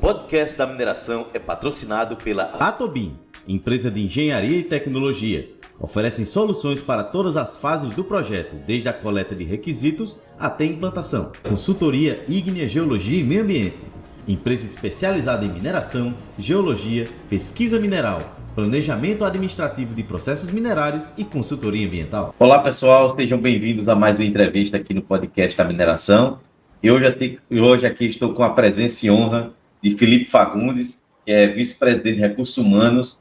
podcast da mineração é patrocinado pela Atobin, empresa de engenharia e tecnologia. Oferecem soluções para todas as fases do projeto, desde a coleta de requisitos até a implantação. Consultoria ígnea, geologia e meio ambiente. Empresa especializada em mineração, geologia, pesquisa mineral, planejamento administrativo de processos minerários e consultoria ambiental. Olá pessoal, sejam bem-vindos a mais uma entrevista aqui no podcast da mineração. E hoje aqui estou com a presença e honra de Felipe Fagundes, que é vice-presidente de recursos humanos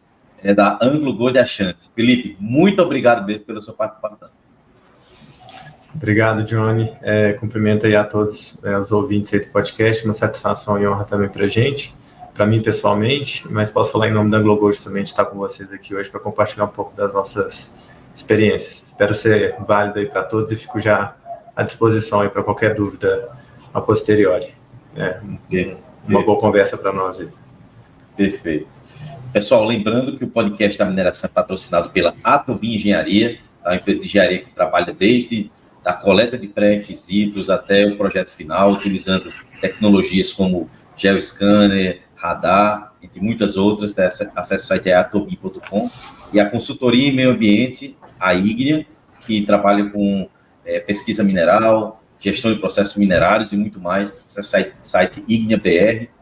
da Anglo Gold Ashanti. Felipe, muito obrigado mesmo pela sua participação. Obrigado, Johnny. Cumprimento aí a todos os ouvintes aí do podcast, uma satisfação e honra também para a gente, para mim pessoalmente, mas posso falar em nome da Anglo Gold também de estar com vocês aqui hoje para compartilhar um pouco das nossas experiências. Espero ser válido aí para todos e fico já à disposição aí para qualquer dúvida a posteriori. Uma boa conversa para nós aí. Perfeito. Pessoal, lembrando que o podcast da mineração é patrocinado pela Atobin Engenharia, a empresa de engenharia que trabalha desde a coleta de pré-requisitos até o projeto final, utilizando tecnologias como geoscanner, radar, entre muitas outras. Acesse o site atobin.com. E a consultoria em meio ambiente, a ígnea, que trabalha com pesquisa mineral, gestão de processos minerários e muito mais. Acesse o site igneabr.com.br.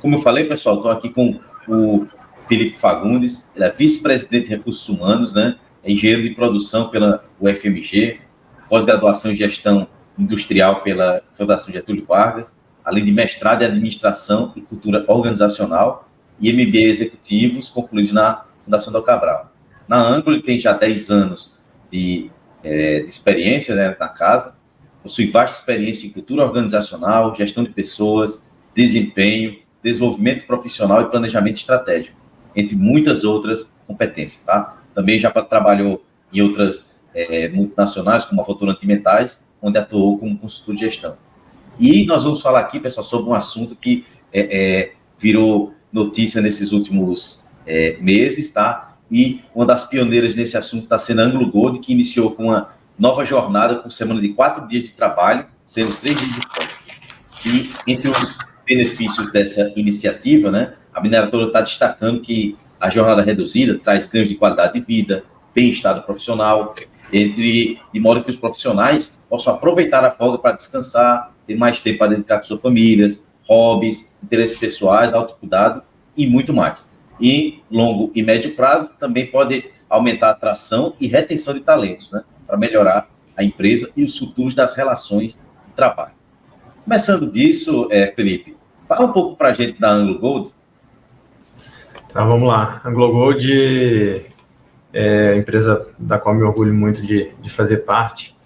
Como eu falei, pessoal, estou aqui com o Felipe Fagundes, ele é vice-presidente de recursos humanos, né? É engenheiro de produção pela UFMG, pós-graduação em gestão industrial pela Fundação Getúlio Vargas, além de mestrado em administração e cultura organizacional e MBA executivos concluídos na Fundação Dom Cabral. Na Anglo, ele tem já 10 anos de experiência, né, na casa, possui vasta experiência em cultura organizacional, gestão de pessoas, desempenho, desenvolvimento profissional e planejamento estratégico, entre muitas outras competências, tá? Também já trabalhou em outras multinacionais, como a Votorantim Metais, onde atuou como consultor de gestão. E nós vamos falar aqui, pessoal, sobre um assunto que virou notícia nesses últimos meses, tá? E uma das pioneiras nesse assunto está sendo a Anglo Gold, que iniciou com uma nova jornada com semana de 4 dias de trabalho, sendo 3 dias de folga. E entre os benefícios dessa iniciativa, né, a mineradora está destacando que a jornada reduzida traz ganhos de qualidade de vida, bem-estar profissional, de modo que os profissionais possam aproveitar a folga para descansar, ter mais tempo para dedicar com suas famílias, hobbies, interesses pessoais, autocuidado e muito mais. E longo e médio prazo também pode aumentar a atração e retenção de talentos, né, para melhorar a empresa e os futuros das relações de trabalho. Começando disso, Felipe, fala um pouco para a gente da Anglo Gold. Tá, vamos lá. A Anglo Gold é a empresa da qual me orgulho muito de fazer parte.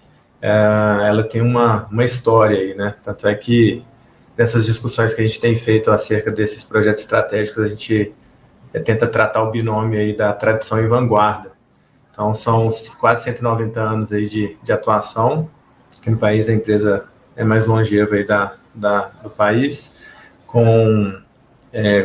Ela tem uma história aí, né? Tanto é que nessas discussões que a gente tem feito acerca desses projetos estratégicos, a gente tenta tratar o binômio aí da tradição e vanguarda. Então, são quase 190 anos aí de atuação. Aqui no país, a empresa é mais longeva aí do país, com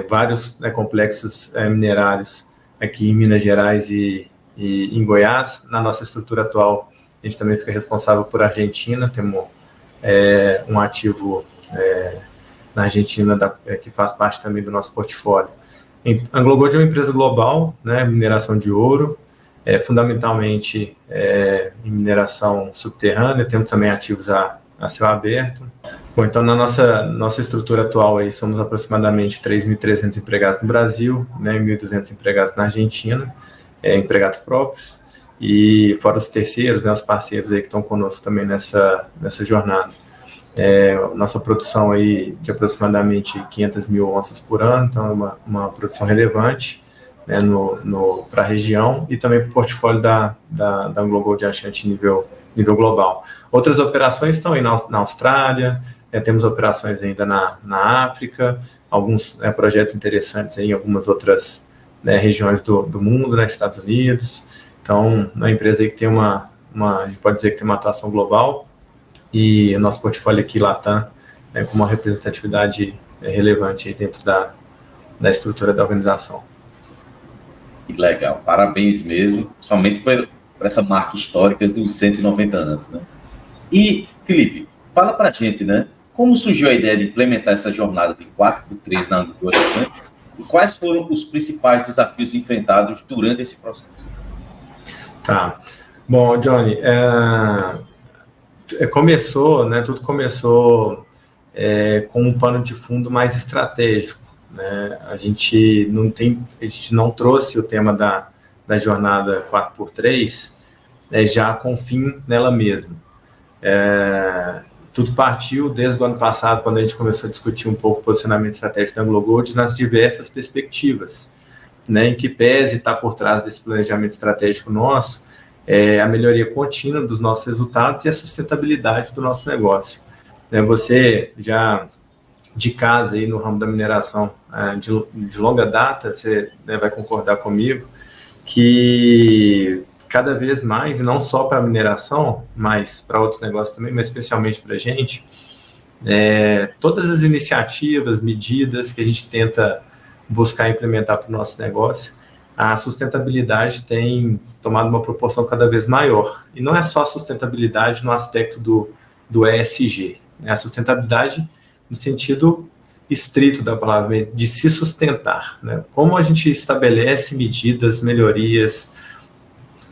vários complexos minerários aqui em Minas Gerais e em Goiás. Na nossa estrutura atual, a gente também fica responsável por Argentina, temos um ativo na Argentina que faz parte também do nosso portfólio. A Anglo Gold é uma empresa global, né, mineração de ouro, fundamentalmente em mineração subterrânea, temos também ativos a céu aberto. Bom, então na nossa estrutura atual aí somos aproximadamente 3.300 empregados no Brasil, né, 1.200 empregados na Argentina, empregados próprios, e fora os terceiros, né, os parceiros aí que estão conosco também nessa jornada. Nossa produção aí de aproximadamente 500 mil onças por ano, então é uma produção relevante, né, para a região e também para o portfólio da Anglo Gold Ashanti nível global. Outras operações estão aí na Austrália, temos operações ainda na África, alguns projetos interessantes aí em algumas outras regiões do mundo, Estados Unidos. Então, é uma empresa aí que tem a gente pode dizer que tem uma atuação global, e o nosso portfólio aqui, Latam, com uma representatividade relevante aí dentro da estrutura da organização. Que legal, parabéns mesmo, somente por essa marca histórica dos 190 anos, né? E, Felipe, fala pra gente, né, Como surgiu a ideia de implementar essa jornada de 4x3 na AngloGold Ashanti e quais foram os principais desafios enfrentados durante esse processo? Tá. Bom, Johnny, tudo começou com um pano de fundo mais estratégico, né? A gente não trouxe o tema da jornada 4x3 já com fim nela mesma. Tudo partiu desde o ano passado, quando a gente começou a discutir um pouco o posicionamento estratégico da AngloGold nas diversas perspectivas, né? Em que pese está por trás desse planejamento estratégico nosso a melhoria contínua dos nossos resultados e a sustentabilidade do nosso negócio. Você já de casa aí no ramo da mineração de longa data, você vai concordar comigo que cada vez mais, e não só para a mineração, mas para outros negócios também, mas especialmente para a gente, todas as iniciativas, medidas que a gente tenta buscar implementar para o nosso negócio, a sustentabilidade tem tomado uma proporção cada vez maior. E não é só a sustentabilidade no aspecto do ESG, né? A sustentabilidade no sentido estrito da palavra, de se sustentar, né? Como a gente estabelece medidas, melhorias,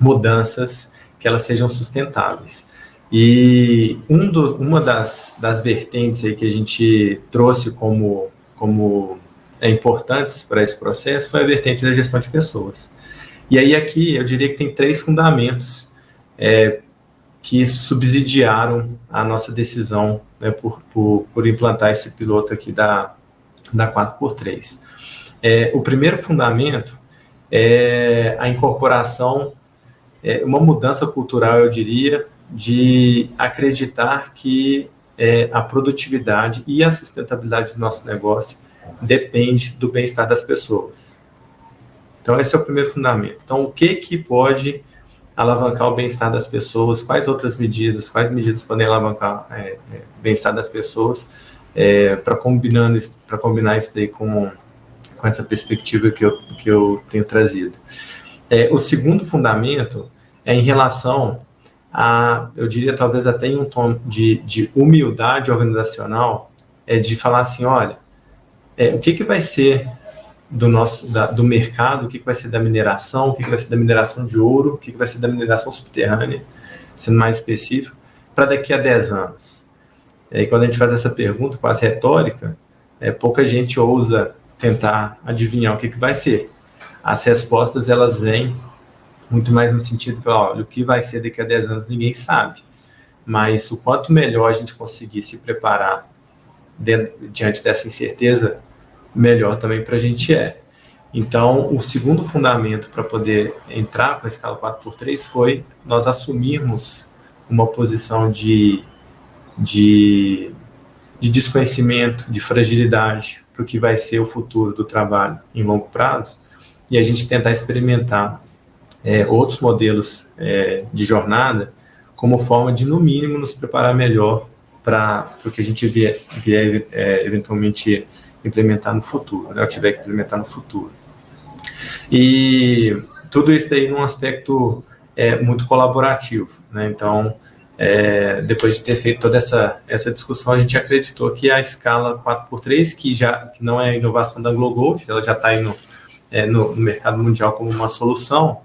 mudanças, que elas sejam sustentáveis. E uma das vertentes aí que a gente trouxe como importantes para esse processo foi a vertente da gestão de pessoas. E aí aqui eu diria que tem 3 fundamentos que subsidiaram a nossa decisão, né, por implantar esse piloto aqui da 4x3. O primeiro fundamento é a incorporação, uma mudança cultural, eu diria, de acreditar que a produtividade e a sustentabilidade do nosso negócio depende do bem-estar das pessoas. Então, esse é o primeiro fundamento. Então, o que pode alavancar o bem-estar das pessoas? Quais medidas podem alavancar o bem-estar das pessoas para combinar isso daí com essa perspectiva que eu tenho trazido? O segundo fundamento é em relação a, eu diria talvez até em um tom de humildade organizacional, de falar assim, olha, o que vai ser do mercado, o que vai ser da mineração, o que vai ser da mineração de ouro, o que vai ser da mineração subterrânea, sendo mais específico, para daqui a 10 anos. E quando a gente faz essa pergunta quase retórica, pouca gente ousa tentar adivinhar o que vai ser. As respostas, elas vêm muito mais no sentido de, olha, o que vai ser daqui a 10 anos ninguém sabe, mas o quanto melhor a gente conseguir se preparar diante dessa incerteza, melhor também para a gente Então, o segundo fundamento para poder entrar com a escala 4x3 foi nós assumirmos uma posição de desconhecimento, de fragilidade para o que vai ser o futuro do trabalho em longo prazo, e a gente tentar experimentar outros modelos de jornada como forma de, no mínimo, nos preparar melhor para o que a gente vier eventualmente implementar no futuro, né? Ou tiver que implementar no futuro. E tudo isso daí num aspecto muito colaborativo, né? Então, depois de ter feito toda essa discussão, a gente acreditou que a escala 4x3, que não é a inovação da AngloGold, ela já está aí no mercado mundial como uma solução,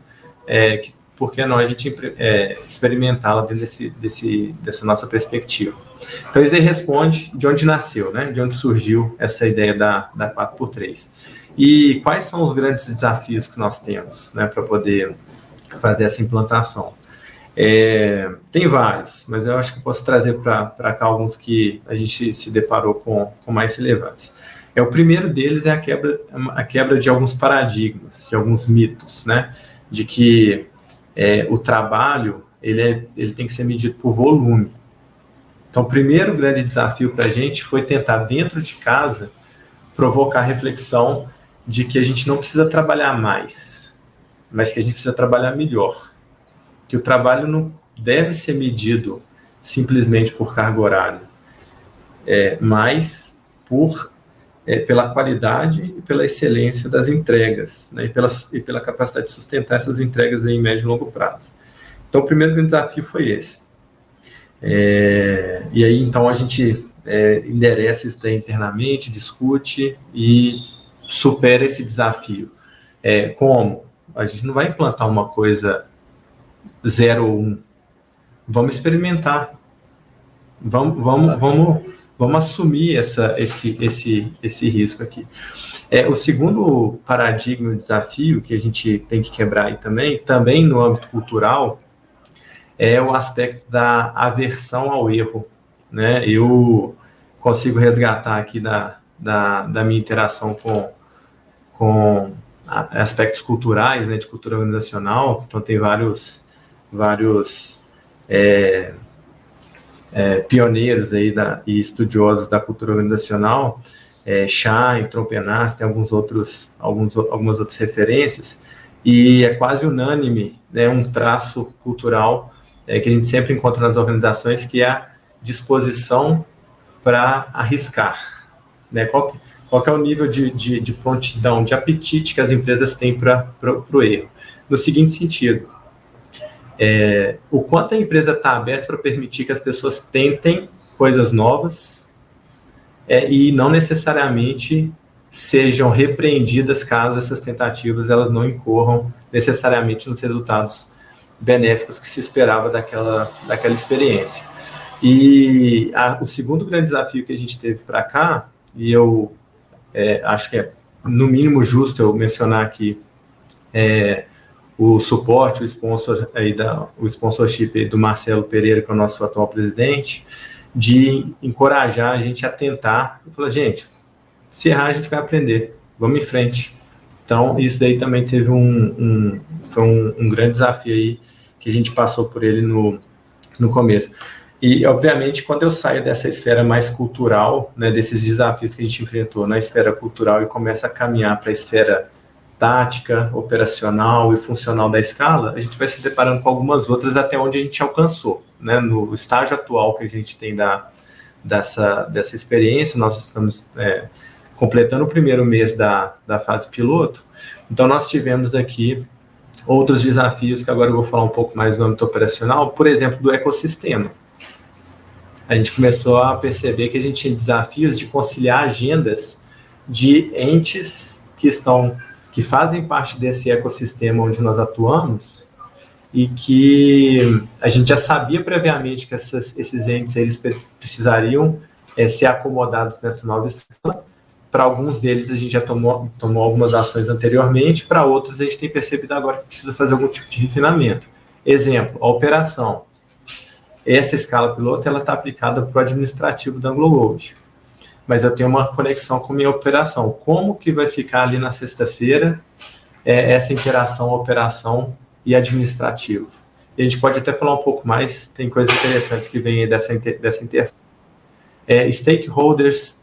por que não a gente experimentá-la dentro dessa nossa perspectiva? Então, isso aí responde de onde nasceu, né? De onde surgiu essa ideia da 4x3. E quais são os grandes desafios que nós temos, né, para poder fazer essa implantação? Tem vários, mas eu acho que eu posso trazer para cá alguns que a gente se deparou com mais relevância. O primeiro deles é a quebra de alguns paradigmas, de alguns mitos, né? De que o trabalho ele tem que ser medido por volume. Então, o primeiro grande desafio para a gente foi tentar, dentro de casa, provocar a reflexão de que a gente não precisa trabalhar mais, mas que a gente precisa trabalhar melhor. Que o trabalho não deve ser medido simplesmente por carga horária, mas pela qualidade e pela excelência das entregas, né, e pela capacidade de sustentar essas entregas em médio e longo prazo. Então, o primeiro grande desafio foi esse. E aí, então, a gente endereça isso daí internamente, discute e supera esse desafio. Como? A gente não vai implantar uma coisa 0 ou 1. Vamos experimentar. Vamos assumir esse risco aqui. O segundo paradigma, o desafio que a gente tem que quebrar aí também no âmbito cultural, é o aspecto da aversão ao erro, né? Eu consigo resgatar aqui da minha interação com aspectos culturais, né, de cultura organizacional. Então, tem vários pioneiros aí e estudiosos da cultura organizacional, Schein, Trompenas, tem algumas outras referências, e é quase unânime, né, um traço cultural que a gente sempre encontra nas organizações, que é a disposição para arriscar, né? Qual que é o nível de prontidão, de apetite que as empresas têm para o erro? No seguinte sentido, o quanto a empresa está aberta para permitir que as pessoas tentem coisas novas e não necessariamente sejam repreendidas caso essas tentativas elas não incorram necessariamente nos resultados benéficos que se esperava daquela experiência. E o segundo grande desafio que a gente teve para cá, e eu acho que é no mínimo justo eu mencionar aqui o suporte, o sponsorship do Marcelo Pereira, que é o nosso atual presidente, de encorajar a gente a tentar, e falar, gente, se errar a gente vai aprender, vamos em frente. Então, isso daí também teve foi um grande desafio aí, que a gente passou por ele no começo. E, obviamente, quando eu saio dessa esfera mais cultural, né, desses desafios que a gente enfrentou na esfera cultural e começa a caminhar para a esfera tática, operacional e funcional da escala, a gente vai se deparando com algumas outras até onde a gente alcançou, né? No estágio atual que a gente tem dessa experiência, nós estamos completando o primeiro mês da fase piloto, então nós tivemos aqui outros desafios que agora eu vou falar um pouco mais no âmbito operacional, por exemplo, do ecossistema. A gente começou a perceber que a gente tinha desafios de conciliar agendas de entes que fazem parte desse ecossistema onde nós atuamos e que a gente já sabia previamente que esses entes eles precisariam ser acomodados nessa nova escala. Para alguns deles a gente já tomou algumas ações anteriormente, para outros a gente tem percebido agora que precisa fazer algum tipo de refinamento. Exemplo, a operação. Essa escala piloto ela está aplicada para o administrativo da AngloGold, mas eu tenho uma conexão com minha operação. Como que vai ficar ali na sexta-feira essa interação, operação e administrativo? E a gente pode até falar um pouco mais, tem coisas interessantes que vêm dessa interface. Stakeholders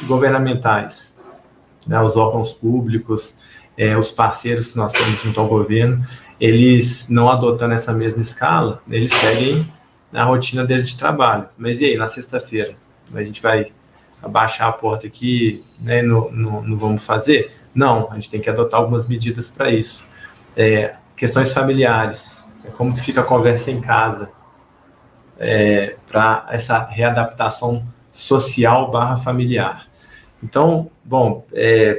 governamentais, né, os órgãos públicos, os parceiros que nós temos junto ao governo, eles não adotando essa mesma escala, eles seguem na rotina deles de trabalho. Mas e aí, na sexta-feira? A gente vai abaixar a porta aqui, né, não vamos fazer? Não, a gente tem que adotar algumas medidas para isso. Questões familiares, como que fica a conversa em casa, para essa readaptação social / familiar. Então, bom,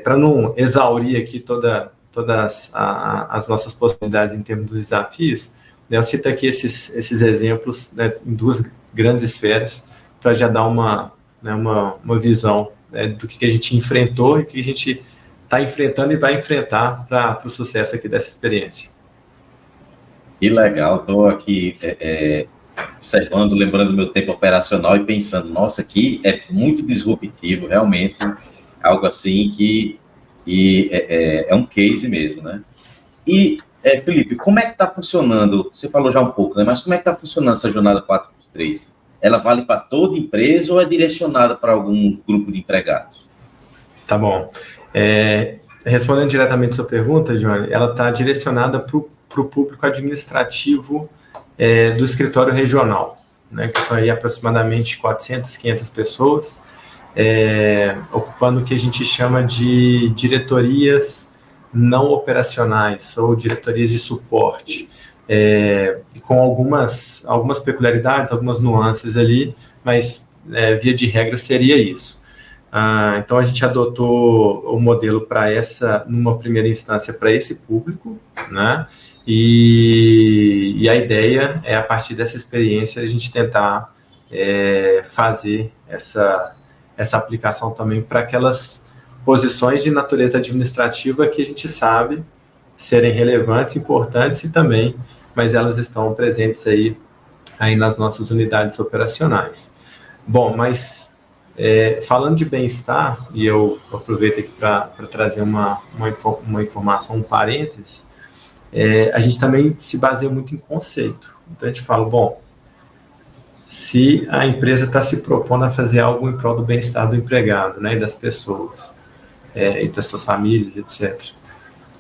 para não exaurir aqui todas as nossas possibilidades em termos dos desafios, né, eu cito aqui esses exemplos, né, em duas grandes esferas, para já dar uma visão, né, do que a gente enfrentou e que a gente está enfrentando e vai enfrentar para o sucesso aqui dessa experiência. Que legal, estou aqui observando, lembrando do meu tempo operacional e pensando, nossa, aqui é muito disruptivo, realmente, algo assim que é um case mesmo, né? E, Felipe, como é que está funcionando, você falou já um pouco, né, mas como é que está funcionando essa jornada 4x3? Ela vale para toda empresa ou é direcionada para algum grupo de empregados? Tá bom. Respondendo diretamente a sua pergunta, Johnny, ela está direcionada para o público administrativo do escritório regional, né, que são aí aproximadamente 400, 500 pessoas, ocupando o que a gente chama de diretorias não operacionais ou diretorias de suporte, com algumas peculiaridades, algumas nuances ali, mas via de regra, seria isso. Então, a gente adotou o modelo numa primeira instância, para esse público, né? E a ideia é, a partir dessa experiência, a gente tentar fazer essa aplicação também para aquelas posições de natureza administrativa que a gente sabe serem relevantes, importantes e também, mas elas estão presentes aí nas nossas unidades operacionais. Bom, mas falando de bem-estar, e eu aproveito aqui para trazer uma informação, um parênteses, a gente também se baseia muito em conceito. Então, a gente fala, bom, se a empresa está se propondo a fazer algo em prol do bem-estar do empregado, né, e das pessoas, e das suas famílias, etc.,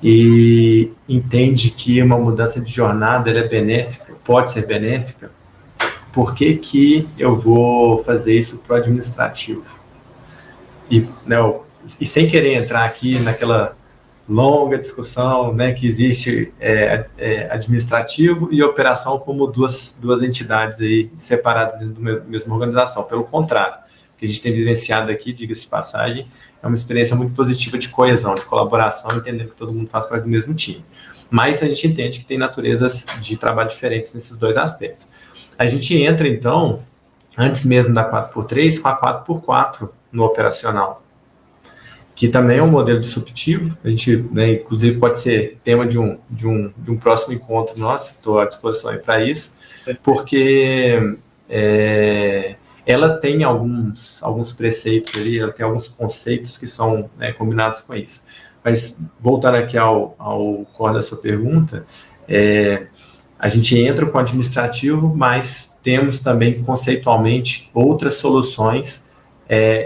e entende que uma mudança de jornada ela é benéfica, pode ser benéfica, por que eu vou fazer isso para o administrativo? E sem querer entrar aqui naquela longa discussão, né, que existe administrativo e operação como duas entidades aí separadas dentro da mesma organização. Pelo contrário, o que a gente tem vivenciado aqui, diga-se de passagem, é uma experiência muito positiva de coesão, de colaboração, entendendo que todo mundo faz parte do mesmo time. Mas a gente entende que tem naturezas de trabalho diferentes nesses dois aspectos. A gente entra, então, antes mesmo da 4x3, com a 4x4 no operacional, que também é um modelo disruptivo. A gente, inclusive, pode ser tema de um próximo encontro nosso, estou à disposição para isso, porque ela tem alguns preceitos ali, ela tem alguns conceitos que são combinados com isso. Mas, voltando aqui ao core da sua pergunta, a gente entra com o administrativo, mas temos também, conceitualmente, outras soluções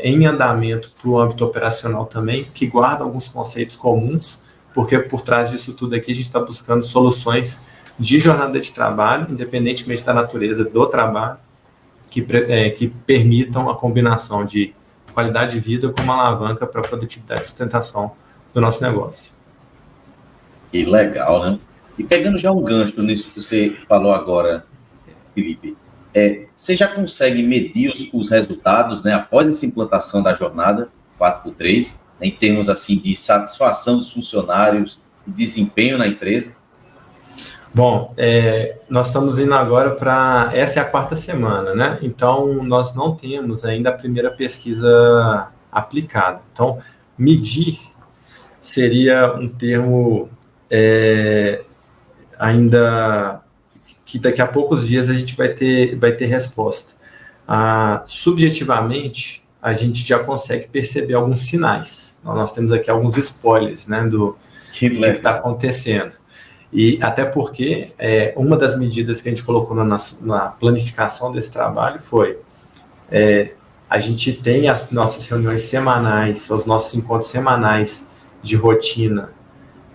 em andamento para o âmbito operacional também, que guardam alguns conceitos comuns, porque por trás disso tudo aqui a gente está buscando soluções de jornada de trabalho, independentemente da natureza do trabalho, que permitam a combinação de qualidade de vida com uma alavanca para a produtividade e sustentação do nosso negócio. Que legal, né? E pegando já um gancho nisso que você falou agora, Felipe, você já consegue medir os resultados, né, após essa implantação da jornada 4x3, em termos assim, de satisfação dos funcionários e desempenho na empresa? Bom, nós estamos indo agora essa é a 4ª semana, né? Então, nós não temos ainda a primeira pesquisa aplicada. Então, medir seria um termo ainda que daqui a poucos dias a gente vai ter resposta. Subjetivamente, a gente já consegue perceber alguns sinais. Nós temos aqui alguns spoilers, né, do que está acontecendo. E até porque uma das medidas que a gente colocou na planificação desse trabalho foi a gente tem as nossas reuniões semanais, os nossos encontros semanais de rotina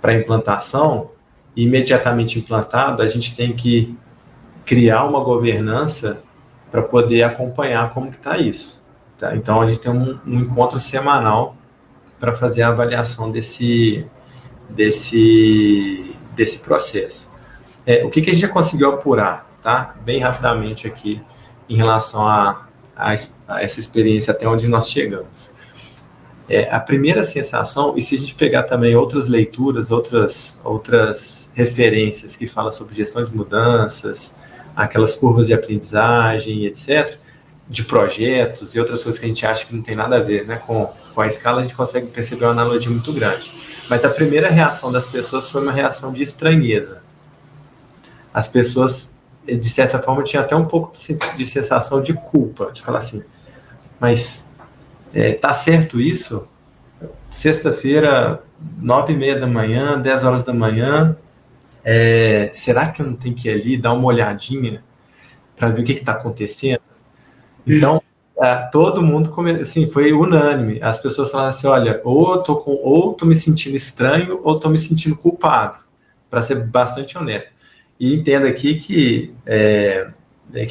para implantação, e imediatamente implantado, a gente tem que criar uma governança para poder acompanhar como que está isso. Tá? Então, a gente tem um encontro semanal para fazer a avaliação desse processo. O que a gente já conseguiu apurar, tá? Bem rapidamente aqui, em relação a essa experiência até onde nós chegamos. A primeira sensação, e se a gente pegar também outras leituras, outras referências que falam sobre gestão de mudanças, aquelas curvas de aprendizagem, etc., de projetos e outras coisas que a gente acha que não tem nada a ver, né, com a escala, a gente consegue perceber uma analogia muito grande. Mas a primeira reação das pessoas foi uma reação de estranheza. As pessoas, de certa forma, tinham até um pouco de sensação de culpa, de falar assim, mas tá certo isso? Sexta-feira, 9h30 da manhã, 10 horas da manhã, será que eu não tenho que ir ali dar uma olhadinha para ver o que está acontecendo? Então, todo mundo, assim, foi unânime. As pessoas falaram assim, olha, ou tô me sentindo estranho, ou tô me sentindo culpado, para ser bastante honesto. E entenda aqui que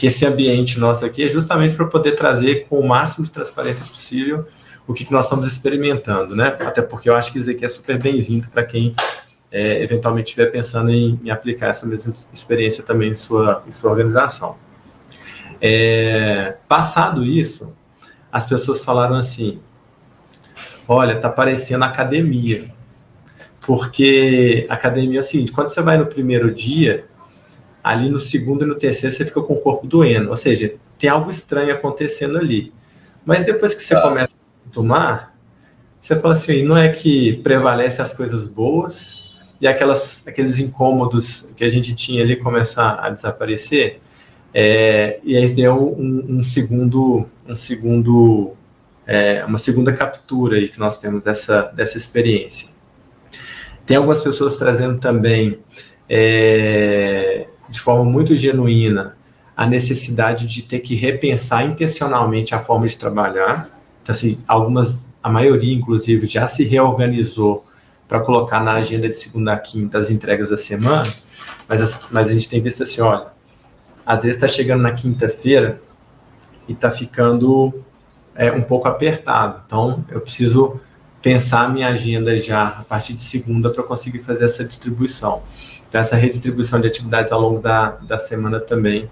esse ambiente nosso aqui é justamente para poder trazer com o máximo de transparência possível o que nós estamos experimentando, né? Até porque eu acho que isso aqui é super bem-vindo para quem eventualmente estiver pensando em aplicar essa mesma experiência também em sua organização. Passado isso, as pessoas falaram assim, olha, tá parecendo academia, porque academia é o seguinte, quando você vai no primeiro dia, ali no segundo e no terceiro você fica com o corpo doendo, ou seja, tem algo estranho acontecendo ali. Mas depois que você começa a tomar, você fala assim, não é que prevalece as coisas boas e aqueles incômodos que a gente tinha ali começar a desaparecer? E aí deu uma segunda captura aí que nós temos dessa experiência. Tem algumas pessoas trazendo também, de forma muito genuína, a necessidade de ter que repensar intencionalmente a forma de trabalhar. Então, assim, a maioria, inclusive, já se reorganizou para colocar na agenda de segunda a quinta as entregas da semana, mas a gente tem visto assim, olha, às vezes está chegando na quinta-feira e está ficando um pouco apertado. Então, eu preciso pensar a minha agenda já a partir de segunda para conseguir fazer essa distribuição. Então, essa redistribuição de atividades ao longo da semana também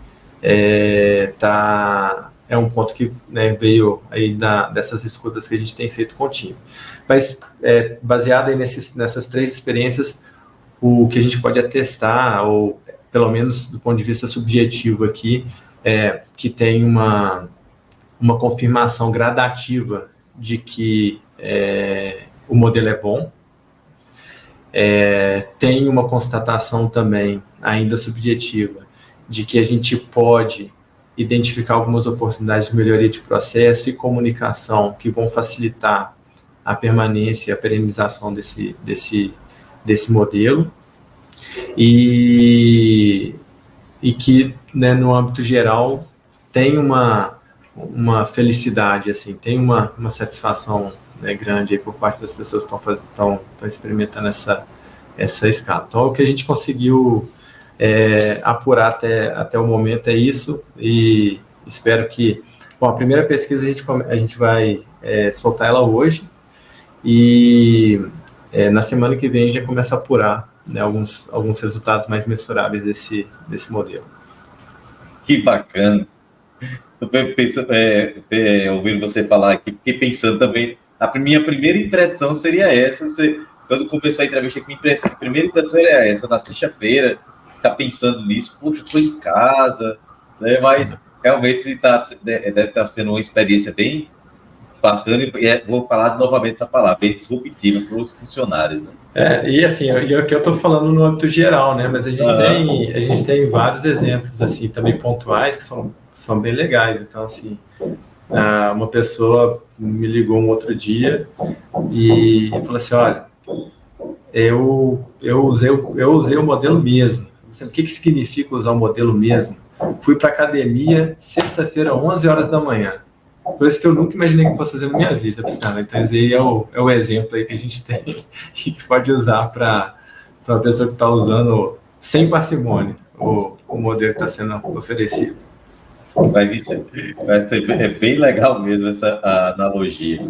é um ponto que, né, veio aí dessas escutas que a gente tem feito com o time. Mas, baseado aí nessas 3 experiências, o que a gente pode atestar, ou pelo menos do ponto de vista subjetivo aqui, que tem uma confirmação gradativa de que o modelo é bom. Tem uma constatação também, ainda subjetiva, de que a gente pode identificar algumas oportunidades de melhoria de processo e comunicação que vão facilitar a permanência e a perenização desse modelo. E que, né, no âmbito geral, tem uma felicidade, assim, tem uma satisfação, né, grande aí por parte das pessoas que estão experimentando essa escala. Então, o que a gente conseguiu apurar até o momento é isso, e espero que... Bom, a primeira pesquisa a gente vai soltar ela hoje, e na semana que vem a gente já começa a apurar, né, alguns resultados mais mensuráveis desse modelo. Que bacana. Ouvindo você falar aqui, fiquei pensando também, a minha primeira impressão seria essa, quando começou a entrevista, a primeira impressão era essa, na sexta-feira, ficar pensando nisso, poxa, estou em casa, né, mas realmente deve estar sendo uma experiência bem bacana, e vou falar novamente essa palavra, bem disruptiva para os funcionários, né? E assim, aqui eu estou falando no âmbito geral, né, mas a gente tem vários exemplos, assim, também pontuais, que são bem legais. Então, assim, uma pessoa me ligou um outro dia e falou assim, olha, eu usei o modelo mesmo. O que significa usar o modelo mesmo? Fui para academia sexta-feira, 11 horas da manhã. Coisa que eu nunca imaginei que fosse fazer na minha vida. Então, esse aí é o exemplo aí que a gente tem e que pode usar para a pessoa que está usando sem parcimônia o modelo que está sendo oferecido. É bem legal mesmo essa analogia.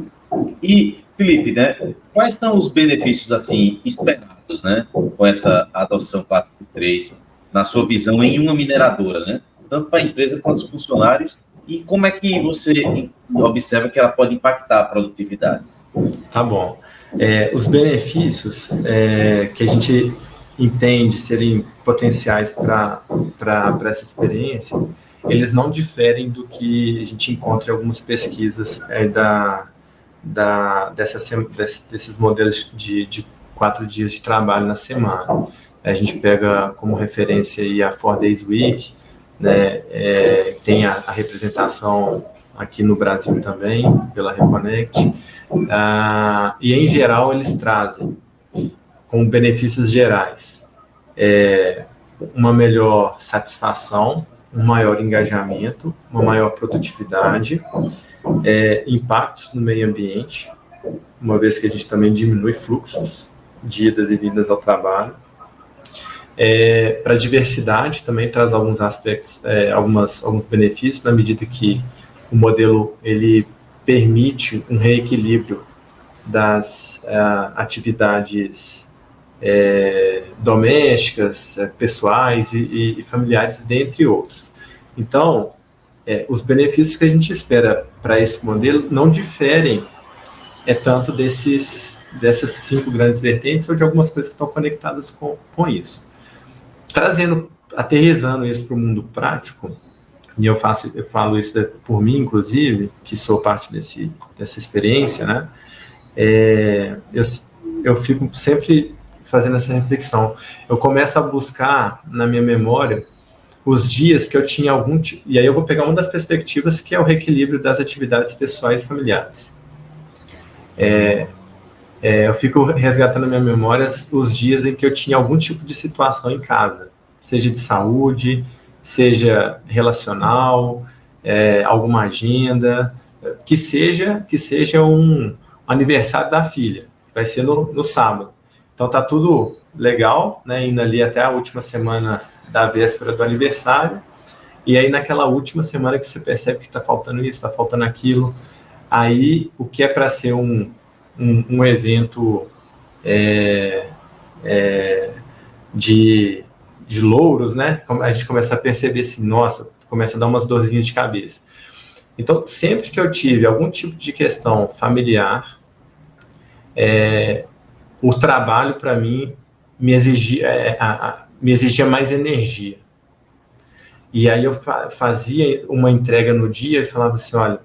E, Felipe, né, quais são os benefícios assim esperados, né, com essa adoção 4x3, na sua visão, em uma mineradora, né, tanto para a empresa quanto os funcionários, e como é que você observa que ela pode impactar a produtividade? Tá bom. Os benefícios que a gente entende serem potenciais para essa experiência, eles não diferem do que a gente encontra em algumas pesquisas desses modelos de 4 dias de trabalho na semana. A gente pega como referência aí a 4 Days Week, né, tem a representação aqui no Brasil também, pela Reconnect, e em geral eles trazem como benefícios gerais uma melhor satisfação, um maior engajamento, uma maior produtividade, impactos no meio ambiente, uma vez que a gente também diminui fluxos de idas e vindas ao trabalho. Para a diversidade também traz alguns aspectos, alguns benefícios, na medida que o modelo ele permite um reequilíbrio das atividades domésticas, pessoais e familiares, dentre outros. Então, os benefícios que a gente espera para esse modelo não diferem tanto dessas 5 grandes vertentes ou de algumas coisas que estão conectadas com isso. Aterrissando isso para o mundo prático, e eu falo isso por mim, inclusive, que sou parte dessa experiência, né? Eu fico sempre fazendo essa reflexão. Eu começo a buscar na minha memória os dias que eu tinha algum tipo... E aí eu vou pegar uma das perspectivas, que é o reequilíbrio das atividades pessoais e familiares. Eu fico resgatando na minha memória os dias em que eu tinha algum tipo de situação em casa, seja de saúde, seja relacional, alguma agenda, que seja um aniversário da filha, que vai ser no sábado. Então tá tudo legal, né, indo ali até a última semana da véspera do aniversário, e aí naquela última semana que você percebe que está faltando isso, está faltando aquilo, aí o que é para ser um evento de louros, né, a gente começa a perceber assim, nossa, começa a dar umas dorzinhas de cabeça. Então, sempre que eu tive algum tipo de questão familiar, o trabalho, para mim, me exigia mais energia. E aí eu fazia uma entrega no dia e falava assim, olha,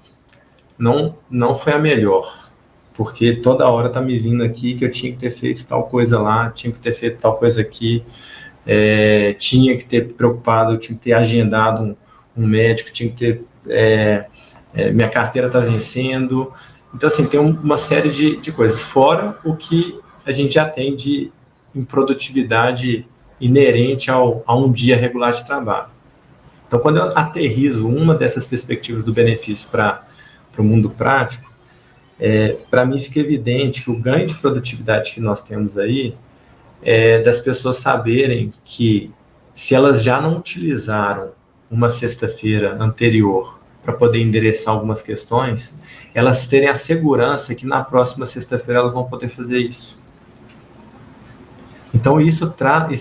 não foi a melhor, porque toda hora tá me vindo aqui que eu tinha que ter feito tal coisa lá, tinha que ter feito tal coisa aqui, tinha que ter preocupado, tinha que ter agendado um médico, tinha que ter... minha carteira está vencendo. Então, assim, tem uma série de coisas, fora o que a gente já tem de improdutividade inerente a um dia regular de trabalho. Então, quando eu aterrizo uma dessas perspectivas do benefício para o mundo prático, para mim fica evidente que o ganho de produtividade que nós temos aí das pessoas saberem que, se elas já não utilizaram uma sexta-feira anterior para poder endereçar algumas questões, elas terem a segurança que na próxima sexta-feira elas vão poder fazer isso. Então isso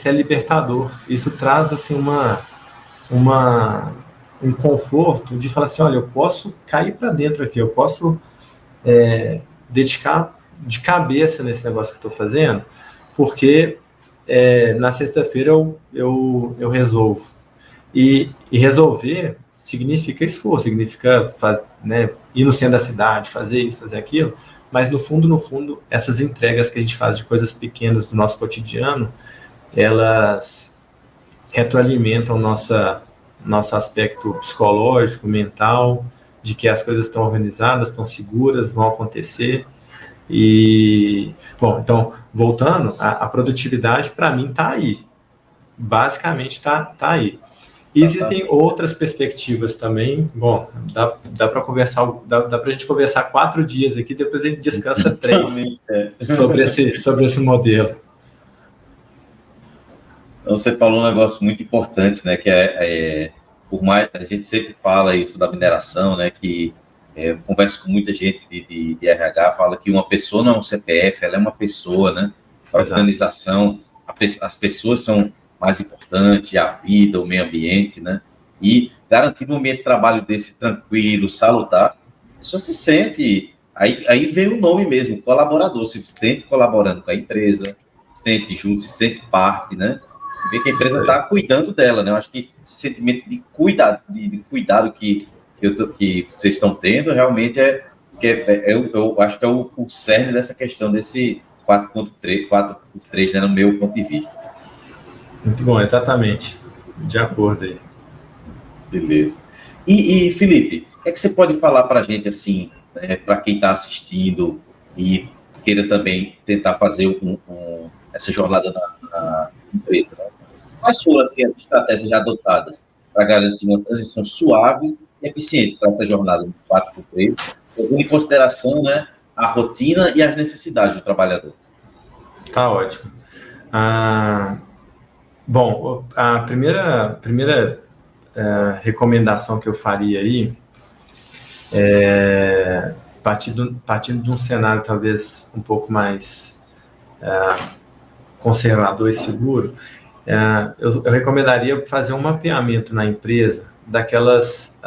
é libertador, isso traz assim um conforto de falar assim, olha, eu posso cair para dentro aqui, eu posso dedicar de cabeça nesse negócio que estou fazendo, porque na sexta-feira eu resolvo. E resolver significa esforço, significa ir no centro da cidade, fazer isso, fazer aquilo, mas no fundo, essas entregas que a gente faz de coisas pequenas do nosso cotidiano, elas retroalimentam nosso aspecto psicológico, mental, de que as coisas estão organizadas, estão seguras, vão acontecer. E, bom, então, voltando, a produtividade, para mim, está aí. Basicamente, está aí. E existem outras perspectivas também. Bom, dá para conversar, dá para a gente conversar 4 dias aqui, depois a gente descansa 3 sobre esse modelo. Então, você falou um negócio muito importante, né? Que por mais a gente sempre fala isso da mineração, né? Que eu converso com muita gente de RH, fala que uma pessoa não é um CPF, ela é uma pessoa, né? A organização, as pessoas são mais importante, a vida, o meio ambiente, né? E garantir um ambiente de trabalho desse tranquilo, salutar, a pessoa se sente, aí vem o nome mesmo, colaborador, se sente colaborando com a empresa, se sente junto, se sente parte, né? Vê que a empresa está cuidando dela, né? Eu acho que esse sentimento de cuidado que vocês estão tendo, realmente eu acho que é o cerne dessa questão desse 4x3, né, no meu ponto de vista. Muito bom, exatamente. De acordo aí. Beleza. E Felipe, o que é que você pode falar para a gente, assim, né, para quem está assistindo e queira também tentar fazer essa jornada na empresa, né? Quais foram, assim, as estratégias já adotadas para garantir uma transição suave e eficiente para essa jornada do 4x3, levando em consideração, né, a rotina e as necessidades do trabalhador? Tá ótimo. Bom, a primeira recomendação que eu faria aí partindo de um cenário talvez um pouco mais conservador e seguro, eu recomendaria fazer um mapeamento na empresa daquelas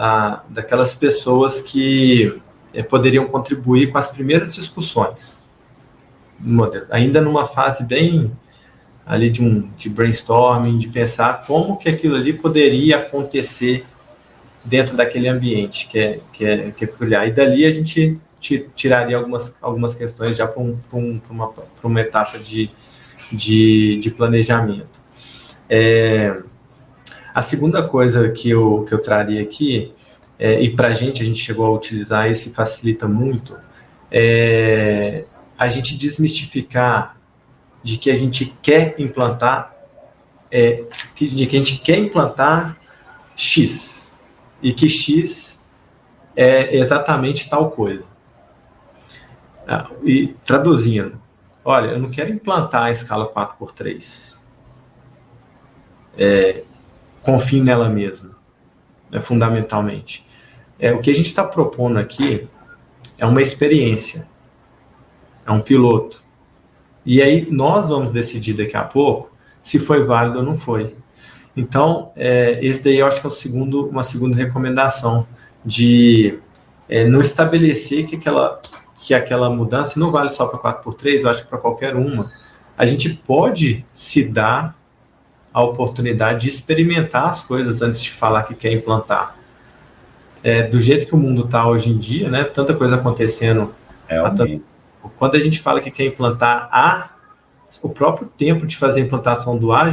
pessoas que poderiam contribuir com as primeiras discussões do modelo, ainda numa fase bem ali de brainstorming, de pensar como que aquilo ali poderia acontecer dentro daquele ambiente que é peculiar. E dali a gente tiraria algumas questões já para uma etapa de planejamento. A segunda coisa que eu traria aqui, e para a gente chegou a utilizar e se facilita muito, a gente desmistificar de que a gente quer implantar, de que a gente quer implantar X, e que X é exatamente tal coisa. E traduzindo, olha, eu não quero implantar a escala 4x3. Confie nela mesma, fundamentalmente. O que a gente está propondo aqui é uma experiência, é um piloto. E aí nós vamos decidir daqui a pouco se foi válido ou não foi. Então, esse daí eu acho que é uma segunda recomendação de não estabelecer que aquela mudança não vale só para 4x3, eu acho que para qualquer uma. A gente pode se dar a oportunidade de experimentar as coisas antes de falar que quer implantar. Do jeito que o mundo está hoje em dia, né, tanta coisa acontecendo. Quando a gente fala que quer implantar o próprio tempo de fazer a implantação do A,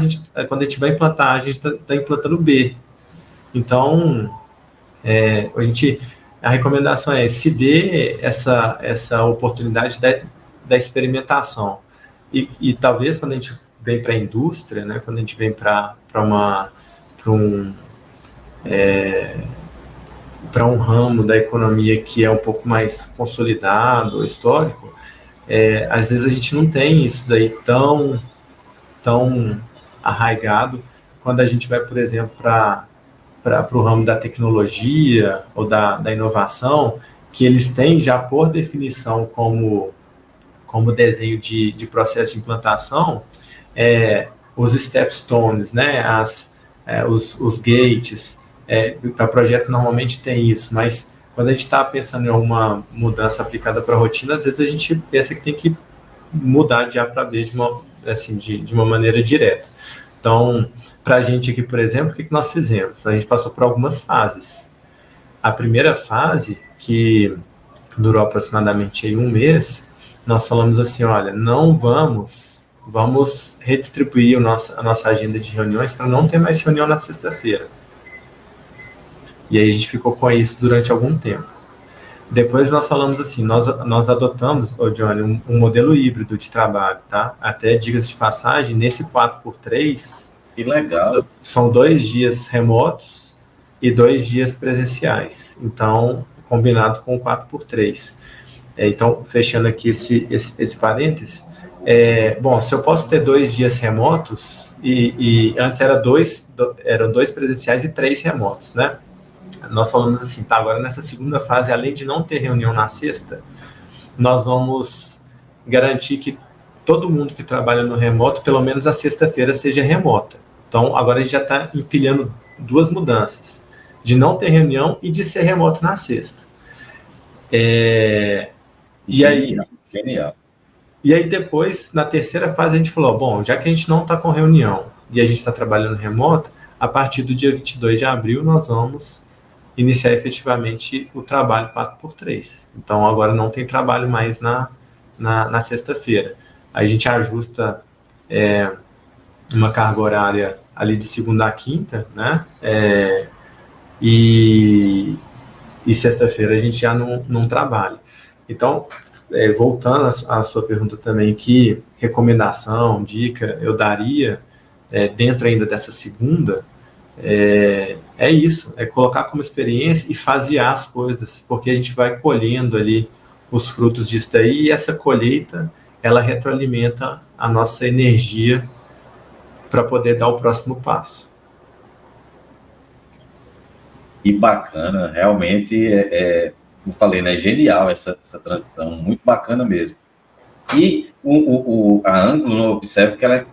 quando a gente vai implantar A, a gente está implantando B. Então, a recomendação é se dê essa oportunidade da experimentação. E talvez quando a gente vem para a indústria, né, quando a gente vem para um ramo da economia que é um pouco mais consolidado, histórico, às vezes a gente não tem isso daí tão arraigado quando a gente vai, por exemplo, para o ramo da tecnologia ou da inovação, que eles têm já por definição como desenho de processo de implantação, os stepstones, né, os gates. Para projeto normalmente tem isso, mas quando a gente está pensando em uma mudança aplicada para a rotina, às vezes a gente pensa que tem que mudar de A para B de uma maneira direta. Então, para a gente aqui, por exemplo, o que nós fizemos? A gente passou por algumas fases. A primeira fase, que durou aproximadamente aí 1 mês, nós falamos assim, olha, não vamos redistribuir a nossa agenda de reuniões para não ter mais reunião na sexta-feira. E aí a gente ficou com isso durante algum tempo. Depois nós falamos assim, nós adotamos, Johnny, um modelo híbrido de trabalho, tá? Até, diga-se de passagem, nesse 4x3... Que legal. São 2 dias remotos e 2 dias presenciais. Então, combinado com o 4x3. Então, fechando aqui esse parênteses, bom, se eu posso ter 2 dias remotos, e antes eram 2 presenciais e 3 remotos, né? Nós falamos assim, tá, agora nessa segunda fase, além de não ter reunião na sexta, nós vamos garantir que todo mundo que trabalha no remoto, pelo menos a sexta-feira seja remota. Então, agora a gente já está empilhando 2 mudanças, de não ter reunião e de ser remoto na sexta. Genial. E aí depois, na terceira fase, a gente falou, bom, já que a gente não está com reunião e a gente está trabalhando remoto, a partir do dia 22 de abril nós vamos iniciar efetivamente o trabalho 4x3. Então, agora não tem trabalho mais na sexta-feira. Aí a gente ajusta uma carga horária ali de segunda a quinta, né? E sexta-feira a gente já não trabalha. Então, voltando à sua pergunta também, que recomendação, dica eu daria dentro ainda dessa segunda, isso, colocar como experiência e fasear as coisas, porque a gente vai colhendo ali os frutos disso daí, e essa colheita, ela retroalimenta a nossa energia para poder dar o próximo passo. E bacana, realmente, como falei, né, genial essa transição, muito bacana mesmo. E a Anglo, observe que ela é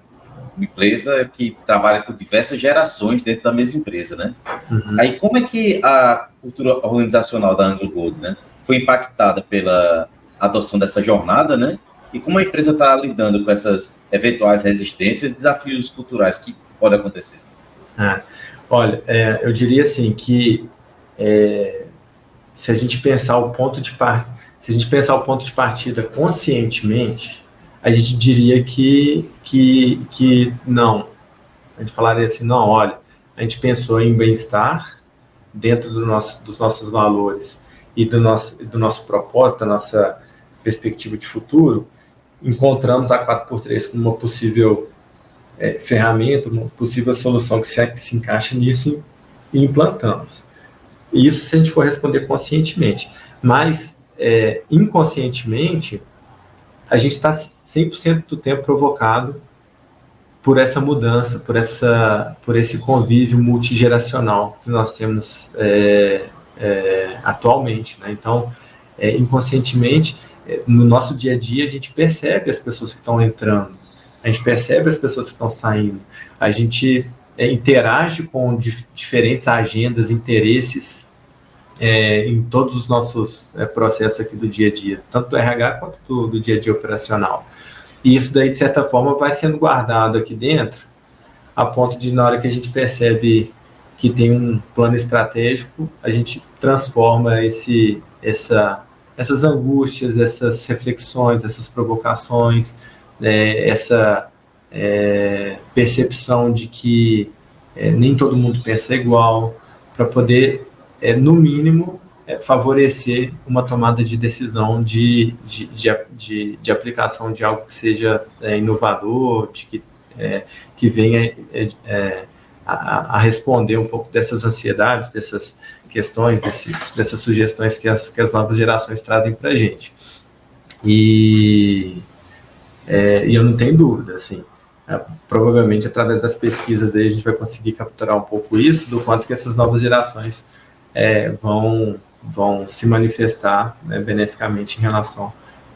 uma empresa que trabalha com diversas gerações dentro da mesma empresa, né? Uhum. Aí, como é que a cultura organizacional da AngloGold, né, foi impactada pela adoção dessa jornada, né? E como a empresa está lidando com essas eventuais resistências e desafios culturais que podem acontecer? Olha, eu diria assim que se a gente pensar o ponto de partida conscientemente, a gente diria que não. A gente falaria assim, não, olha, a gente pensou em bem-estar dentro dos nossos valores e do nosso propósito, da nossa perspectiva de futuro, encontramos a 4x3 como uma possível ferramenta, uma possível solução que se encaixa nisso e implantamos. Isso se a gente for responder conscientemente. Mas, inconscientemente, a gente está 100% do tempo provocado por essa mudança, por esse convívio multigeracional que nós temos atualmente, né? Então, inconscientemente, no nosso dia a dia, a gente percebe as pessoas que estão entrando, a gente percebe as pessoas que estão saindo, a gente interage com diferentes agendas, interesses em todos os nossos processos aqui do dia a dia, tanto do RH quanto do dia a dia operacional. E isso daí, de certa forma, vai sendo guardado aqui dentro, a ponto de, na hora que a gente percebe que tem um plano estratégico, a gente transforma essas angústias, essas reflexões, essas provocações, essa percepção de que nem todo mundo pensa igual, para poder, no mínimo, favorecer uma tomada de decisão de aplicação de algo que seja inovador, que venha a responder um pouco dessas ansiedades, dessas questões, dessas sugestões que as novas gerações trazem para a gente. E eu não tenho dúvida, assim, provavelmente através das pesquisas aí a gente vai conseguir capturar um pouco isso, do quanto que essas novas gerações vão se manifestar, né, beneficamente em relação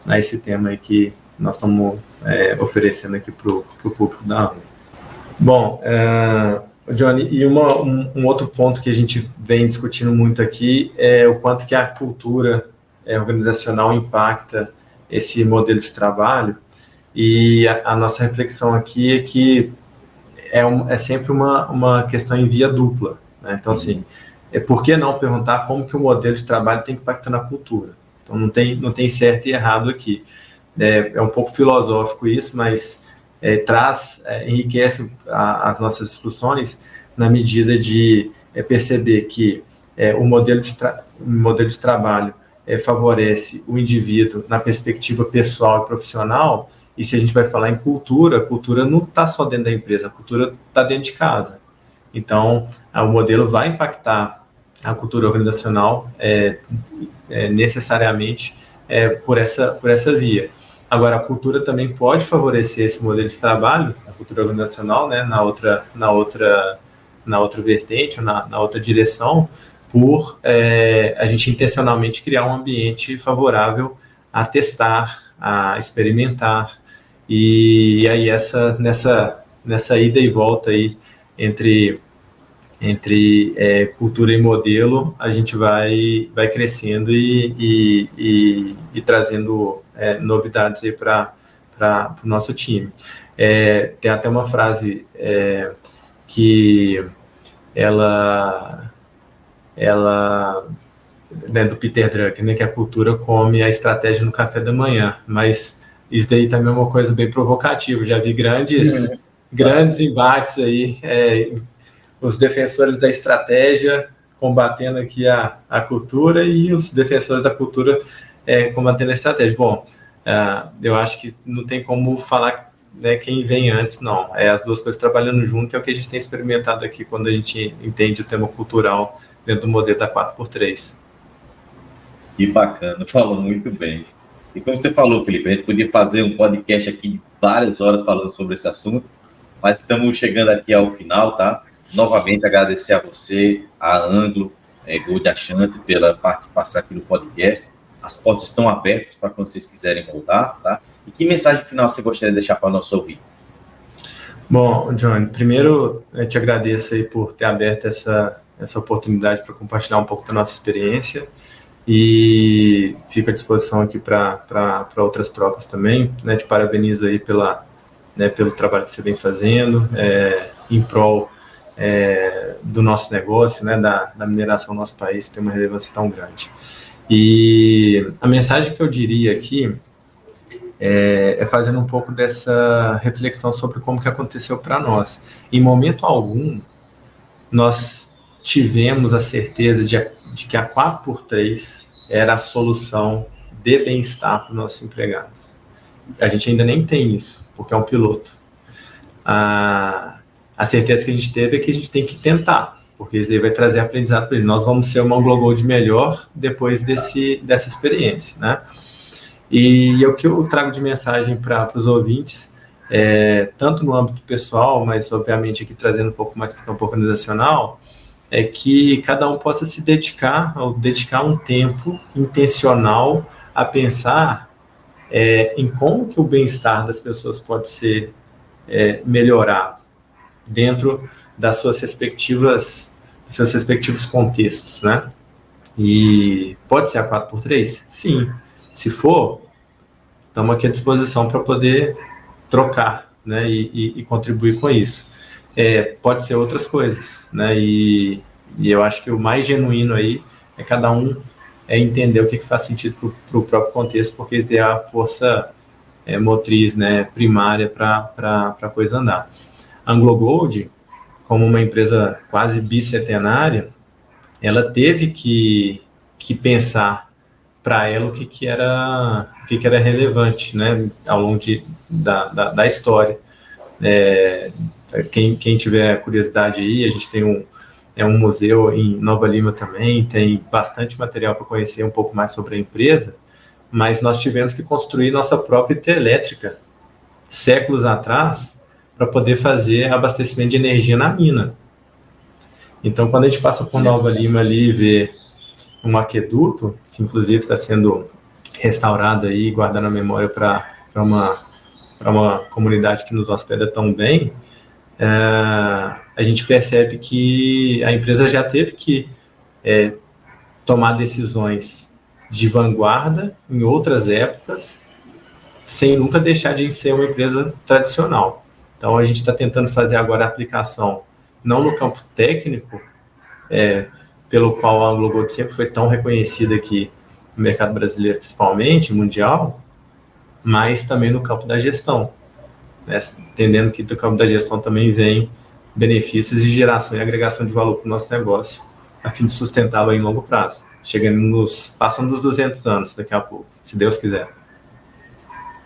a esse tema aí que nós estamos oferecendo aqui para o público da ANGLO. Bom, Johnny, e um outro ponto que a gente vem discutindo muito aqui é o quanto que a cultura organizacional impacta esse modelo de trabalho, e a nossa reflexão aqui é que é sempre uma questão em via dupla, né? Então, assim, por que não perguntar como que o modelo de trabalho tem que impactar na cultura? Então, não tem certo e errado aqui. É um pouco filosófico isso, mas enriquece as nossas discussões na medida de perceber que o modelo de trabalho favorece o indivíduo na perspectiva pessoal e profissional, e se a gente vai falar em cultura, a cultura não está só dentro da empresa, a cultura está dentro de casa. Então, o modelo vai impactar a cultura organizacional necessariamente por essa via. Agora, a cultura também pode favorecer esse modelo de trabalho, a cultura organizacional, né, na outra vertente, na outra direção, por a gente intencionalmente criar um ambiente favorável a testar, a experimentar, e aí nessa ida e volta aí entre cultura e modelo, a gente vai crescendo e trazendo novidades aí para o nosso time. Tem até uma frase que ela né, do Peter Drucker, né, que a cultura come a estratégia no café da manhã, mas isso daí também é uma coisa bem provocativa. Já vi grandes embates aí, os defensores da estratégia combatendo aqui a cultura e os defensores da cultura combatendo a estratégia. Bom, eu acho que não tem como falar, né, quem vem antes, não. As duas coisas trabalhando junto é o que a gente tem experimentado aqui quando a gente entende o tema cultural dentro do modelo da 4x3. Que bacana, falou muito bem. E como você falou, Felipe, a gente podia fazer um podcast aqui de várias horas falando sobre esse assunto, mas estamos chegando aqui ao final, tá? Novamente agradecer a você, a AngloGold Ashanti, pela participação aqui no podcast. As portas estão abertas para quando vocês quiserem voltar, tá? E que mensagem final você gostaria de deixar para o nosso ouvinte? Bom, Johnny, primeiro eu te agradeço aí por ter aberto essa oportunidade para compartilhar um pouco da nossa experiência e fico à disposição aqui para outras trocas também, né? Te parabenizo aí pelo trabalho que você vem fazendo em prol do nosso negócio, né? Da mineração no nosso país, tem uma relevância tão grande. E a mensagem que eu diria aqui é fazendo um pouco dessa reflexão sobre como que aconteceu para nós. Em momento algum, nós tivemos a certeza de que a 4x3 era a solução de bem-estar para os nossos empregados. A gente ainda nem tem isso, porque é um piloto. A certeza que a gente teve é que a gente tem que tentar, porque isso aí vai trazer aprendizado para ele. Nós vamos ser uma Anglo Gold melhor depois dessa experiência, né? E o que eu trago de mensagem para os ouvintes, tanto no âmbito pessoal, mas obviamente aqui trazendo um pouco mais para o campo organizacional, é que cada um possa se dedicar um tempo intencional a pensar em como que o bem-estar das pessoas pode ser melhorado dentro dos seus respectivos contextos, né? E pode ser a 4x3? Sim. Se for, estamos aqui à disposição para poder trocar, né, e contribuir com isso. Pode ser outras coisas, né, e eu acho que o mais genuíno aí é cada um entender o que faz sentido para o próprio contexto, porque isso é a força motriz, né, primária para a coisa andar. A Anglo Gold, como uma empresa quase bicentenária, ela teve que pensar para ela o que era relevante, né, ao longo da história. Quem tiver curiosidade aí, a gente tem um museu em Nova Lima também, tem bastante material para conhecer um pouco mais sobre a empresa, mas nós tivemos que construir nossa própria hidrelétrica séculos atrás para poder fazer abastecimento de energia na mina. Então, quando a gente passa por Nova Lima ali e vê um aqueduto, que inclusive está sendo restaurado aí, guardando a memória para uma comunidade que nos hospeda tão bem, a gente percebe que a empresa já teve que tomar decisões de vanguarda em outras épocas, sem nunca deixar de ser uma empresa tradicional. Então, a gente está tentando fazer agora a aplicação, não no campo técnico, pelo qual a Anglo Gold sempre foi tão reconhecida aqui no mercado brasileiro, principalmente, mundial, mas também no campo da gestão, né? Entendendo que do campo da gestão também vem benefícios de geração e agregação de valor para o nosso negócio, a fim de sustentá-lo em longo prazo, passando dos 200 anos daqui a pouco, se Deus quiser.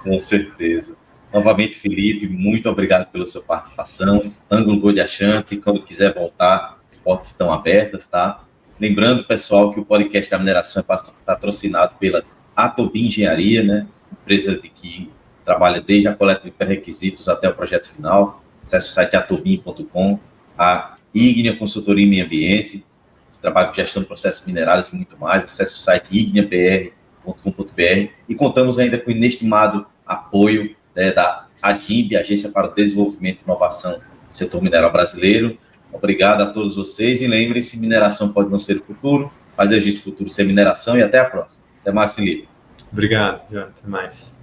Com certeza. Novamente, Felipe, muito obrigado pela sua participação. Anglo Gold Ashanti, quando quiser voltar, as portas estão abertas, tá? Lembrando, pessoal, que o podcast da mineração é patrocinado pela Atobin Engenharia, né? Empresa que trabalha desde a coleta de pré-requisitos até o projeto final. Acesse o site atobin.com. A Ígnea Consultoria em Meio Ambiente, trabalha com gestão de processos minerários e muito mais. Acesse o site igneabr.com.br. E contamos ainda com o inestimado apoio da ADIMB, Agência para o Desenvolvimento e Inovação do Setor Mineral Brasileiro. Obrigado a todos vocês e lembrem-se, mineração pode não ser o futuro, mas a gente futuro ser mineração e até a próxima. Até mais, Felipe. Obrigado, João. Até mais.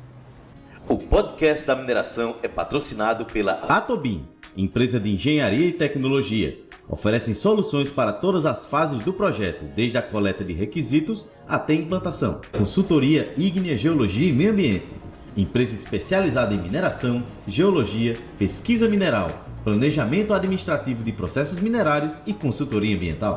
O podcast da mineração é patrocinado pela Atobin, empresa de engenharia e tecnologia. Oferecem soluções para todas as fases do projeto, desde a coleta de requisitos até a implantação. Consultoria Ígnea Geologia e Meio Ambiente. Empresa especializada em mineração, geologia, pesquisa mineral, planejamento administrativo de processos minerários e consultoria ambiental.